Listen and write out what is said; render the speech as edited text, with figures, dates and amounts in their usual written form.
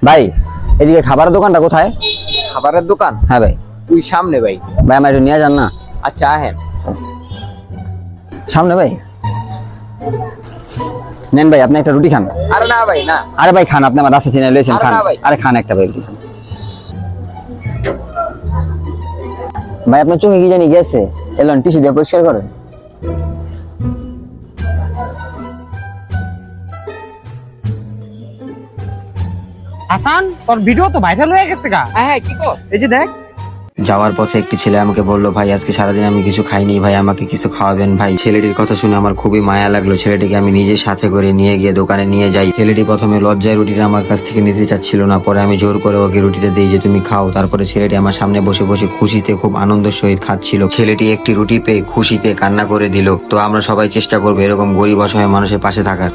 ভাই এদিকে খাবারের দোকানটা কোথায়? খাবারের দোকান হ্যাঁ ভাই। তুই সামনে ভাই। ভাই আমার একটু নিয়ে যান না। আচ্ছা আহেন। সামনে ভাই। নেন ভাই আপনি একটা রুটি খান। আরে না ভাই না। আরে ভাই খান, আপনি আমার রাস্তা চিনে লইছেন, আরে খান। না ভাই। আরে খান একটা ভাই। ভাই আপনার চোখে কি জানি গেছে, এলন টিস্যু দিয়ে পরিষ্কার করেন। হাসান, তোর ভিডিও তো ভাইরাল হয়ে গেছে গা। হ্যাঁ কি কর? এই যে দেখ। যাওয়ার পথে একটি ছেলে আমাকে বললো, ভাই আজকে সারাদিন আমি কিছু খাইনি, ভাই আমাকে কিছু খাওয়াবেন ভাই। ছেলেটির কথা শুনে আমার খুবই মায়া লাগলো। ছেলেটিকে আমি নিজের সাথে করে নিয়ে গিয়ে দোকানে নিয়ে যাই। ছেলেটি প্রথমে লজ্জায় রুটিটা আমার কাছ থেকে নিতে চাচ্ছিল না, পরে আমি জোর করে ওকে রুটিটা দিই যে তুমি খাও। তারপরে ছেলেটি আমার সামনে বসে বসে খুশিতে খুব আনন্দের সহিত খাচ্ছিল। ছেলেটি একটি রুটি পেয়ে খুশিতে কান্না করে দিল। তো আমরা সবাই চেষ্টা করবো এরকম গরিব অসহায় মানুষের পাশে থাকার।